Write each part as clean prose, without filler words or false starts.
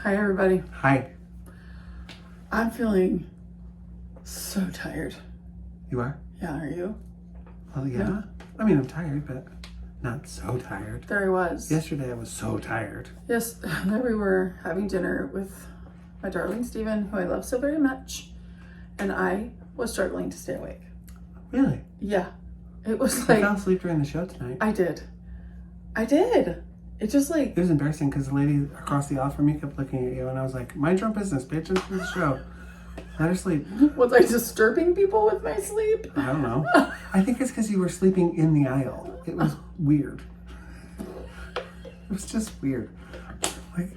Hi, everybody. Hi. I'm feeling so tired. You are? Yeah, are you? Well, yeah. I mean, I'm tired, but not so tired. There I was. Yesterday I was so tired. Yes, there we were having dinner with my darling Steven, who I love so very much, and I was struggling to stay awake. Really? Yeah. It was I like... fell asleep during the show tonight. I did. It just like... It was embarrassing because the lady across the aisle from me kept looking at you, and I was like, mind your own business, pay attention to the show. Let her sleep. Was I disturbing people with my sleep? I don't know. I think it's because you were sleeping in the aisle. It was weird. It was just weird. Like,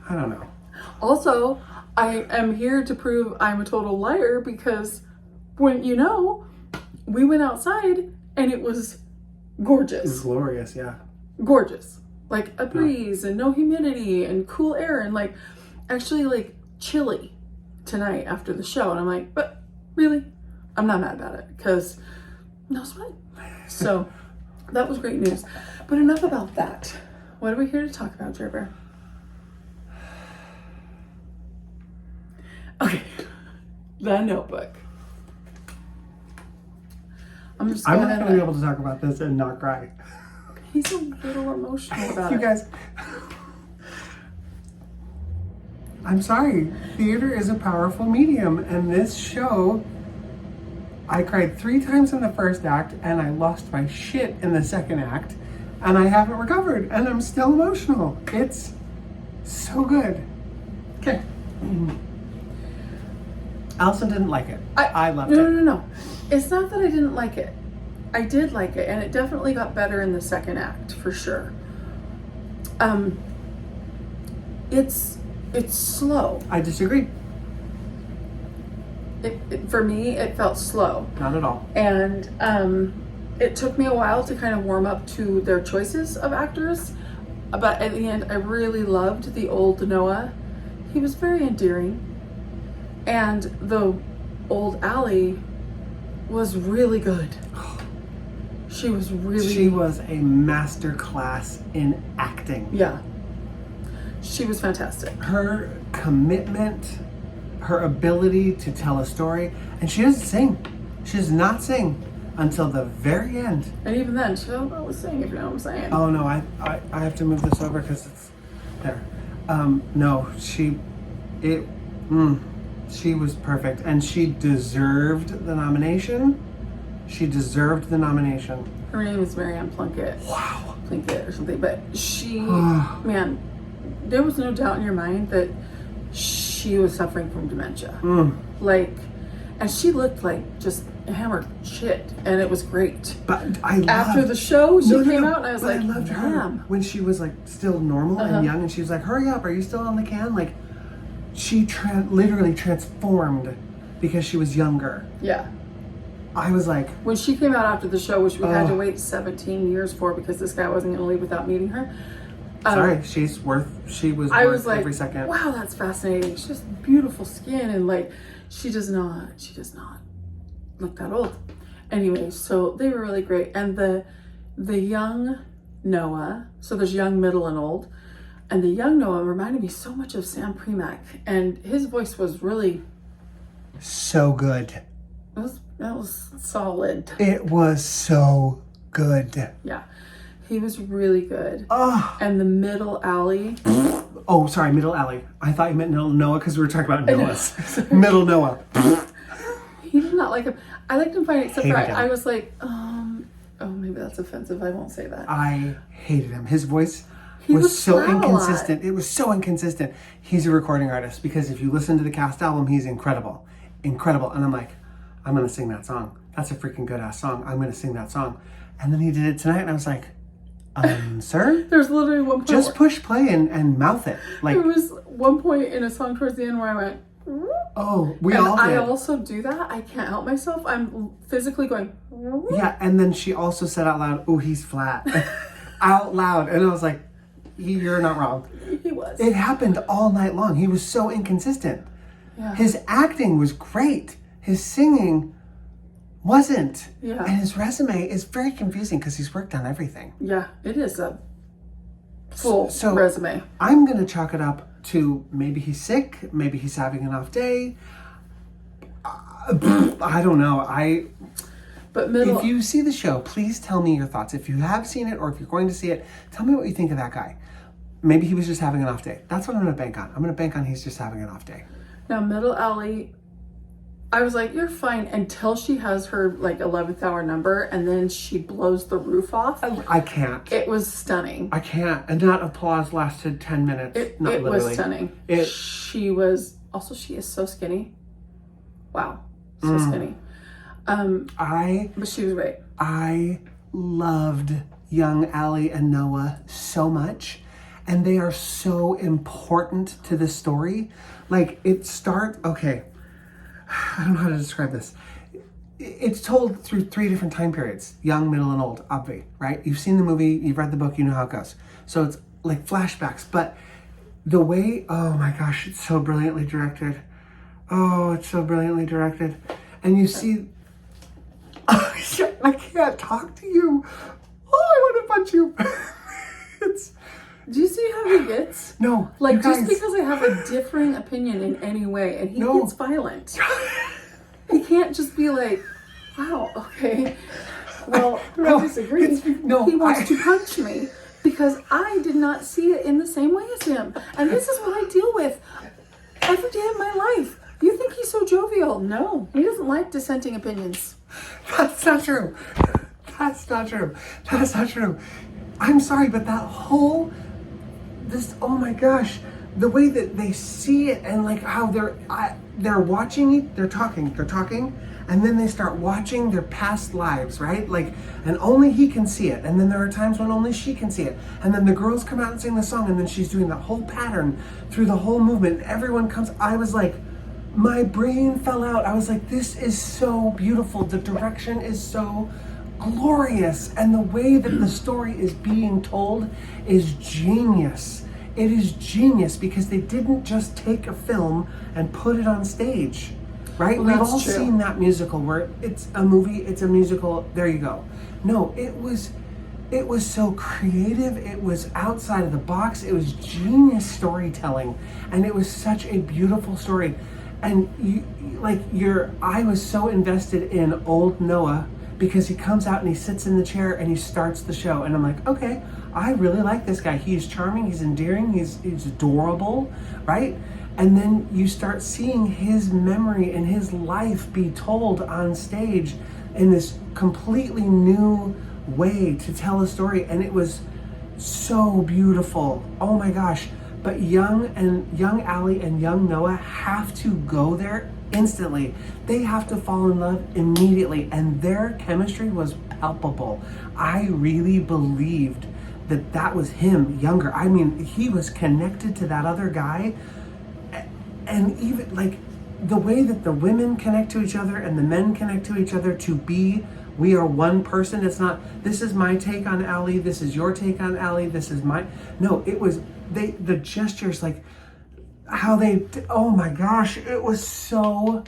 I don't know. Also, I am here to prove I'm a total liar because when, we went outside and it was gorgeous. It was glorious, yeah. Gorgeous. Like a breeze and no humidity and cool air and like actually like chilly tonight after the show. And I'm like, but really? I'm not mad about it because no sweat. So that was great news. But enough about that. What are we here to talk about, Gerber? Okay. The Notebook. I'm not going to be able to talk about this and not cry. He's a little emotional about You it. guys, I'm sorry. Theater is a powerful medium, and this show, I cried 3 times in the first act, and I lost my shit in the second act, and I haven't recovered, and I'm still emotional. It's so good. Okay. Allison didn't like it. I loved it. No. It's not that I didn't like it. I did like it, and it definitely got better in the second act, for sure. It's slow. I disagree. For me, it felt slow. Not at all. And it took me a while to kind of warm up to their choices of actors. But at the end, I really loved the old Noah. He was very endearing. And the old Allie was really good. She was a master class in acting. Yeah. She was fantastic. Her commitment, her ability to tell a story, and she doesn't sing. She does not sing until the very end. And even then, she don't know what to sing, if you know what I'm saying. Oh no, I have to move this over because it's there. No, she was perfect, and she deserved the nomination. She deserved the nomination. Her name is Marianne Plunkett. Wow. Plunkett or something. But she, man, there was no doubt in your mind that she was suffering from dementia. Like, and she looked like just hammered shit, and it was great. But after the show, she came out, and I was like, I loved her when she was like still normal and young, and she was like, "Hurry up, are you still on the can?" Like, she literally transformed because she was younger. Yeah. I was like... When she came out after the show, which we had to wait 17 years for because this guy wasn't going to leave without meeting her. Sorry, she was worth every second. Wow, that's fascinating. She has beautiful skin and like, she does not look that old. Anyway, so they were really great. And the young Noah, so there's young, middle, and old. And the young Noah reminded me so much of Sam Premack. And his voice was really... so good. That was solid. It was so good. Yeah. He was really good. Oh. And the middle alley. Oh, sorry, middle alley. I thought you meant Noah because we were talking about Noah's. Middle Noah. He did not like him. I liked him fine, except for I was like, oh, maybe that's offensive. I won't say that. I hated him. His voice was so inconsistent. It was so inconsistent. He's a recording artist because if you listen to the cast album, he's incredible. Incredible. And I'm like, I'm going to sing that song. That's a freaking good ass song. I'm going to sing that song. And then he did it tonight and I was like, sir? There's literally one point. Just push play and mouth it. Like, there was one point in a song towards the end where I went, oh, we all did. I also do that. I can't help myself. I'm physically going, yeah. And then she also said out loud, oh, he's flat. Out loud. And I was like, you're not wrong. He was. It happened all night long. He was so inconsistent. Yeah. His acting was great. His singing wasn't. Yeah. And his resume is very confusing because he's worked on everything. Yeah, it is a full resume. I'm going to chalk it up to maybe he's sick, maybe he's having an off day. I don't know. If you see the show, please tell me your thoughts. If you have seen it or if you're going to see it, tell me what you think of that guy. Maybe he was just having an off day. That's what I'm going to bank on. I'm going to bank on he's just having an off day. Now, Middle Alley, I was like, you're fine until she has her like 11th hour number and then she blows the roof off. I can't. It was stunning. I can't. And that applause lasted 10 minutes. It literally. Was stunning. She is so skinny. Wow. So skinny. But she was great. I loved young Allie and Noah so much. And they are so important to the story. Like okay. I don't know how to describe this. It's told through 3 different time periods. Young, middle, and old, obviously, right? You've seen the movie, you've read the book, you know how it goes. So it's like flashbacks. But the way, oh my gosh, it's so brilliantly directed. Oh, it's so brilliantly directed. And you see, I can't talk to you. Oh, I want to punch you. Do you see how he gets? No. Like, just because I have a differing opinion in any way, and he gets violent. He can't just be like, wow, okay, well, I disagree. He wants to punch me because I did not see it in the same way as him. And this is what I deal with every day of my life. You think he's so jovial? No, he doesn't like dissenting opinions. That's not true. That's not true. That's not true. I'm sorry, but oh my gosh, the way that they see it and like how they're watching it, they're talking, and then they start watching their past lives, right? Like, and only he can see it. And then there are times when only she can see it. And then the girls come out and sing the song, and then she's doing the whole pattern through the whole movement. Everyone comes, I was like, my brain fell out. I was like, this is so beautiful. The direction is so glorious. And the way that the story is being told is genius. It is genius because they didn't just take a film and put it on stage, right? Well, we've all seen that musical where it's a movie, it's a musical, there you go. No, it was so creative. It was outside of the box. It was genius storytelling. And it was such a beautiful story. And I was so invested in old Noah because he comes out and he sits in the chair and he starts the show. And I'm like, okay, I really like this guy. He's charming, he's endearing, he's adorable, right? And then you start seeing his memory and his life be told on stage in this completely new way to tell a story. And it was so beautiful. Oh my gosh. But young Allie and young Noah have to go there instantly. They have to fall in love immediately. And their chemistry was palpable. I really believed that was him younger. I mean, he was connected to that other guy. And even like the way that the women connect to each other and the men connect to each other we are one person. It's not, this is my take on Allie, this is your take on Allie, this is my, no, it was, the gestures, like how oh my gosh, it was so.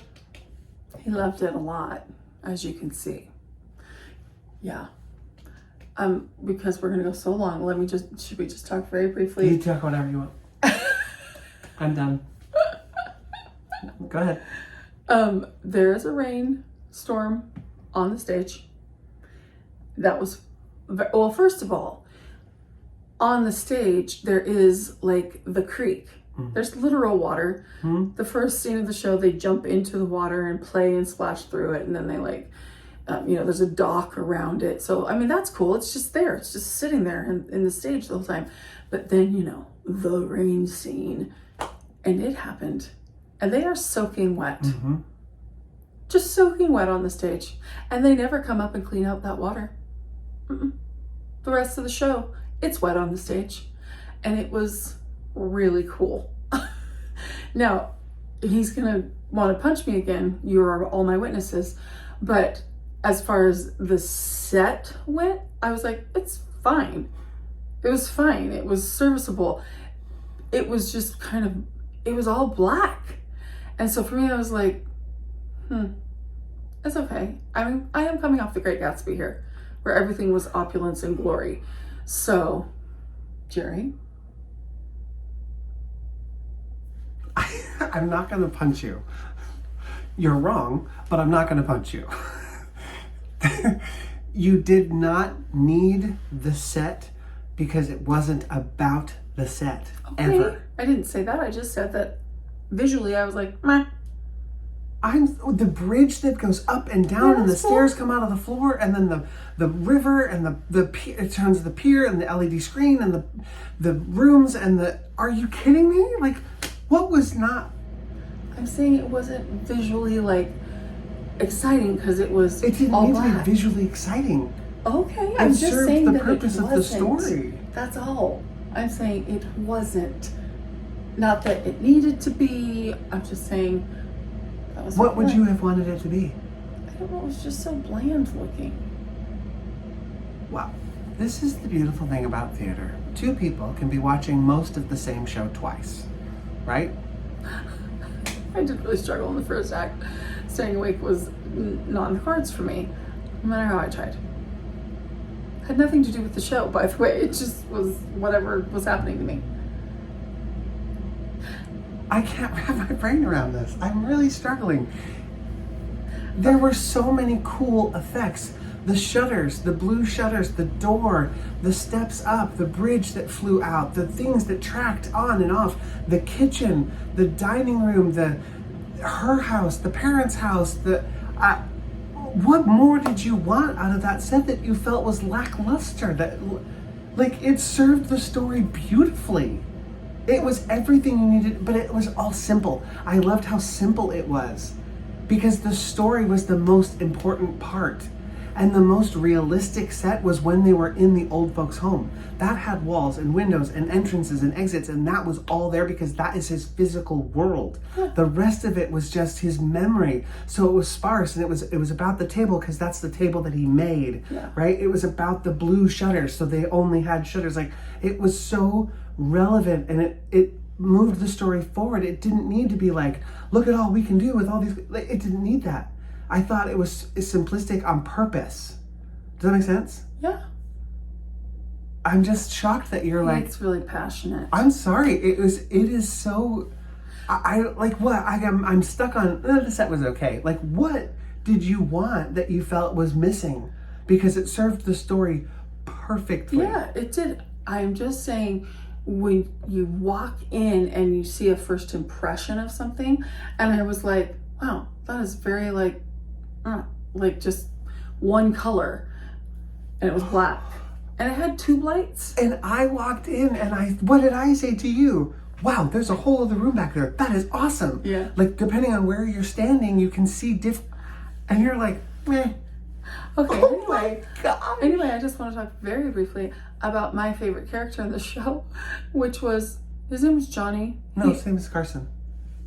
He loved it a lot, as you can see. Yeah. Because we're gonna go so long, should we just talk very briefly? You talk whatever you want. I'm done. Go ahead. There is a rainstorm on the stage. That was, well, first of all, on the stage, there is like the creek. There's literal water. The first scene of the show, they jump into the water and play and splash through it. And then they there's a dock around it. So, I mean, that's cool. It's just there. It's just sitting there in the stage the whole time. But then, the rain scene, and it happened. And they are soaking wet. Just soaking wet on the stage. And they never come up and clean out that water. The rest of the show, it's wet on the stage. And it was really cool. Now, he's gonna want to punch me again. You are all my witnesses. But as far as the set went, I was like, it's fine. It was fine. It was serviceable. It was just it was all black. And so for me, I was like, it's okay. I am coming off The Great Gatsby here, where everything was opulence and glory. So, Jerry, I'm not going to punch you. You're wrong, but I'm not going to punch you. You did not need the set because it wasn't about the set, ever. I didn't say that. I just said that visually I was like, meh. The bridge that goes up and down, and the stairs come out of the floor, and then the river, and it turns the pier, and the LED screen, and the rooms, and are you kidding me? Like, what was not? I'm saying it wasn't visually like exciting because it was. It didn't all need black. to be visually exciting. Okay, I'm just served saying the that purpose it of the wasn't. story. That's all. I'm saying it wasn't. Not that it needed to be. I'm just saying. What would you have wanted it to be? I don't know, it was just so bland looking. Well, this is the beautiful thing about theater. Two people can be watching most of the same show twice, right? I did really struggle in the first act. Staying awake was not in the cards for me, no matter how I tried. Had nothing to do with the show, by the way. It just was whatever was happening to me. I can't wrap my brain around this. I'm really struggling. There were so many cool effects. The shutters, the blue shutters, the door, the steps up, the bridge that flew out, the things that tracked on and off, the kitchen, the dining room, her house, the parents' house. What more did you want out of that set that you felt was lackluster? It served the story beautifully. It was everything you needed, but it was all simple. I loved how simple it was because the story was the most important part. And the most realistic set was when they were in the old folks' home. That had walls and windows and entrances and exits, and that was all there because that is his physical world. The rest of it was just his memory. So it was sparse, and it was about the table because that's the table that he made, right? It was about the blue shutters, so they only had shutters. Like, it was so relevant, and it moved the story forward. It didn't need to be like, look at all we can do with all these. It didn't need that. I thought it was simplistic on purpose. Does that make sense? Yeah. I'm just shocked that you're like. It's really passionate. I'm sorry. It is so. I like what I'm stuck on. The set was okay. Like, what did you want that you felt was missing? Because it served the story perfectly. Yeah, it did. I'm just saying, when you walk in and you see a first impression of something, and I was like, wow, that is very like just one color, and it was black, and it had tube lights. And I walked in, and what did I say to you? Wow, there's a whole other room back there. That is awesome. Yeah. Like, depending on where you're standing, you can see and you're like, meh. Okay, Oh my God. Anyway, I just want to talk very briefly about my favorite character in the show, which was, his name was Johnny. No, his name is Carson.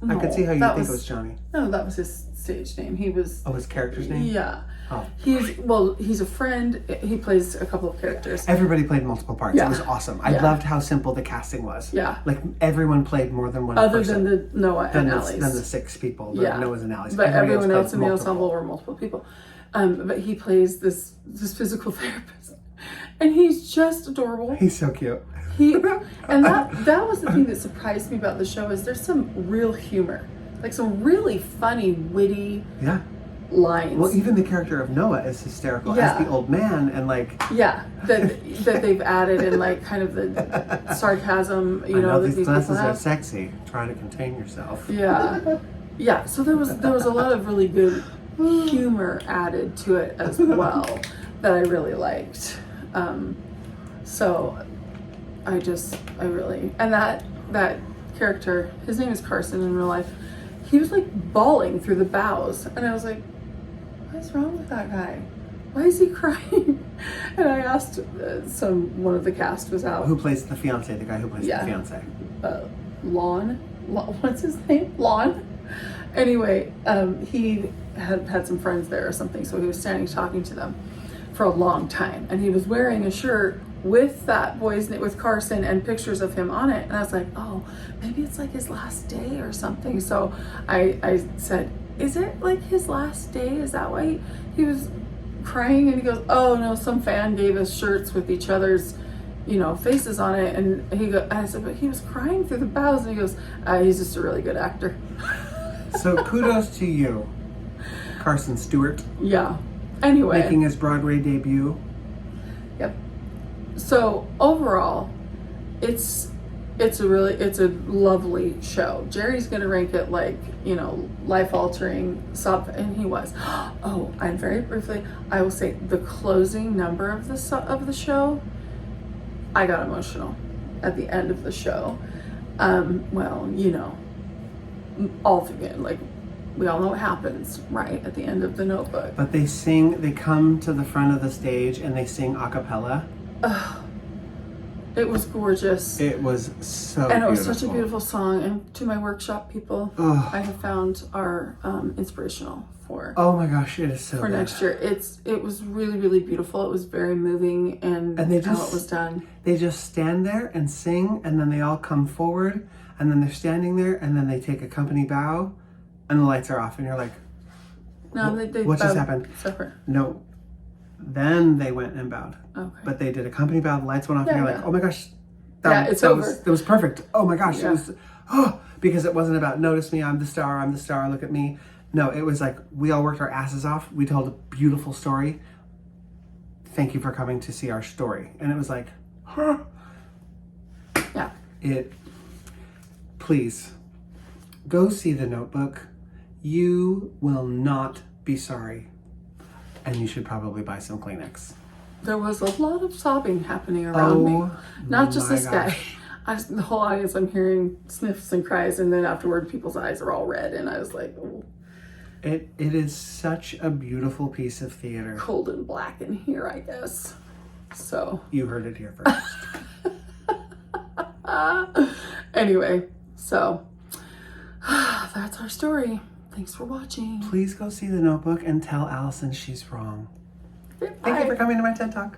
I could see how you think it was Johnny. No, that was his stage name. He was... Oh, his character's name? Yeah. Oh. He's a friend. He plays a couple of characters. Everybody played multiple parts. Yeah. It was awesome. I loved how simple the casting was. Yeah. Like, everyone played more than one Other person. than the Noah and Allie's. Than the 6 people. The Noah's and Allie's. But everyone else played in the multiple. ensemble were multiple people. But he plays this physical therapist. And he's just adorable. He's so cute. And that was the thing that surprised me about the show, is there's some real humor. Like, some really funny, witty lines. Well, even the character of Noah is hysterical as the old man, and like... Yeah, that they've added in, like, kind of the sarcasm, I know that these people glasses have. are sexy. Try to contain yourself. Yeah. Yeah, so there was a lot of really good humor added to it as well that I really liked. So I really... And that character, his name is Carson in real life, he was like bawling through the bows, and I was like, what's wrong with that guy? Why is he crying? And I asked one of the cast was out. Who plays the fiance? The guy who plays the fiance. Lon, what's his name? Lon. Anyway, he had some friends there or something, so he was standing talking to them for a long time, and he was wearing a shirt with that boy's name, with Carson, and pictures of him on it, and I was like, oh, maybe it's like his last day or something. So I said, is it like his last day? Is that why he was crying? And he goes, oh no, some fan gave us shirts with each other's faces on it. And I said, but he was crying through the bows. And he goes, he's just a really good actor. So kudos to you, Carson Stewart. Yeah. Anyway. Making his Broadway debut. Yep. So overall, it's a lovely show. Jerry's gonna rank it like, life-altering stuff, and he was. Oh, and very briefly, I will say the closing number of the show, I got emotional at the end of the show. All through it, like, we all know what happens, right, at the end of The Notebook. But they come to the front of the stage and they sing a cappella. It was gorgeous. It was so And it beautiful. was such a beautiful song. And to my workshop people, I have found are inspirational for. Oh my gosh, it is so for good. next year. It was really, really beautiful. It was very moving, and how it was done. They just stand there and sing, and then they all come forward, and then they're standing there, and then they take a company bow, and the lights are off, and you're like, No, they what just bowed happened? Separate. No. Then they went and bowed. Okay. But they did a company bow, the lights went off, and you're like, oh my gosh. It's over. That was perfect. Oh my gosh. It was, because it wasn't about notice me, I'm the star, look at me. No, it was like, we all worked our asses off. We told a beautiful story. Thank you for coming to see our story. And it was like, Yeah. Please, go see The Notebook. You will not be sorry. And you should probably buy some Kleenex. There was a lot of sobbing happening around me. Not just my this guy. gosh. The whole audience, I'm hearing sniffs and cries, and then afterward, people's eyes are all red, and I was like, oh. It is such a beautiful piece of theater. Cold and black in here, I guess. So. You heard it here first. Anyway, so that's our story. Thanks for watching. Please go see The Notebook and tell Allison she's wrong. Bye. Thank you for coming to my TED Talk.